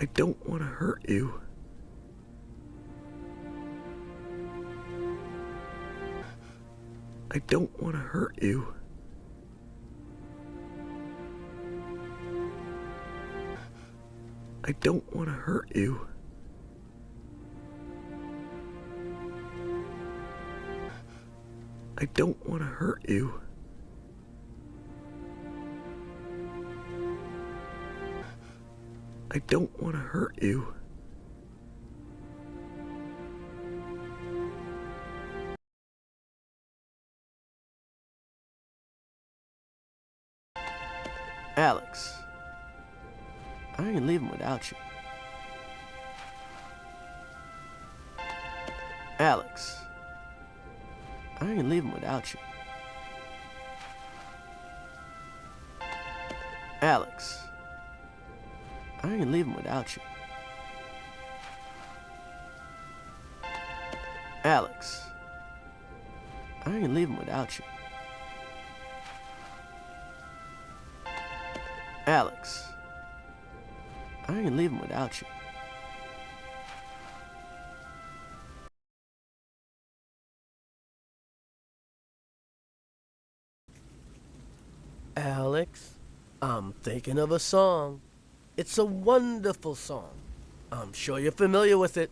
I don't want to hurt you. I don't want to hurt you. I don't want to hurt you. I don't want to hurt you. I don't want to hurt you. Alex, I ain't leaving without you. Alex, I ain't leaving without you. Alex, I ain't leaving without you. Alex, I ain't leaving without you. Alex, I ain't leaving without you. Alex, I'm thinking of a song. It's a wonderful song. I'm sure you're familiar with it.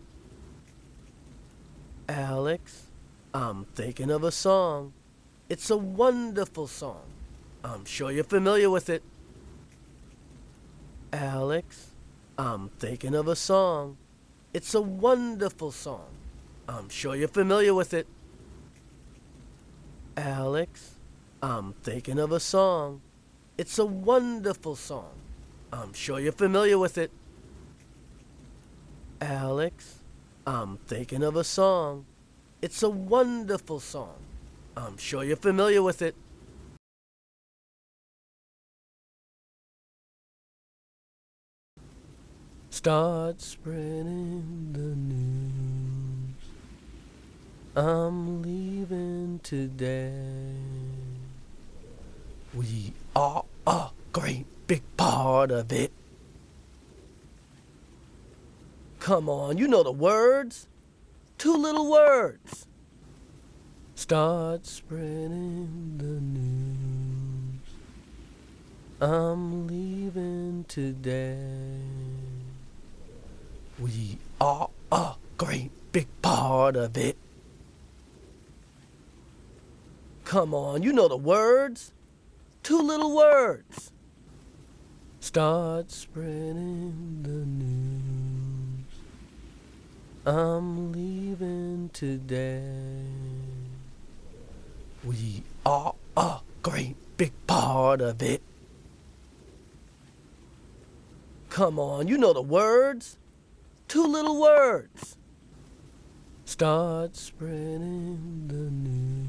Alex, I'm thinking of a song. It's a wonderful song. I'm sure you're familiar with it. Alex, I'm thinking of a song. It's a wonderful song. I'm sure you're familiar with it. Alex, I'm thinking of a song. It's a wonderful song. I'm sure you're familiar with it. Alex, I'm thinking of a song. It's a wonderful song. I'm sure you're familiar with it. Start spreading the news. I'm leaving today. We are a great big part of it. Come on, you know the words. 2 little words. Start spreading the news. I'm leaving today. We are a great big part of it. Come on, you know the words. 2 little words. Start spreading the news. I'm leaving today. We are a great big part of it. Come on, you know the words. 2 little words. Start spreading the news.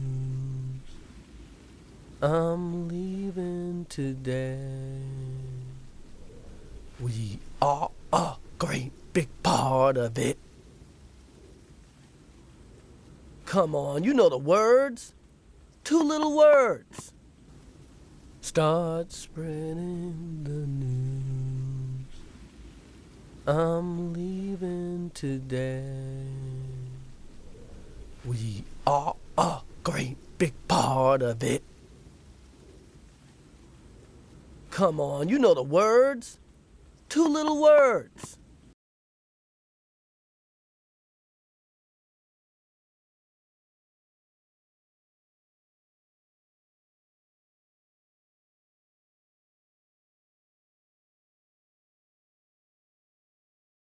I'm leaving today. We are a great big part of it. Come on, you know the words. 2 little words. Start spreading the news. I'm leaving today. We are a great big part of it. Come on, you know the words. 2 little words.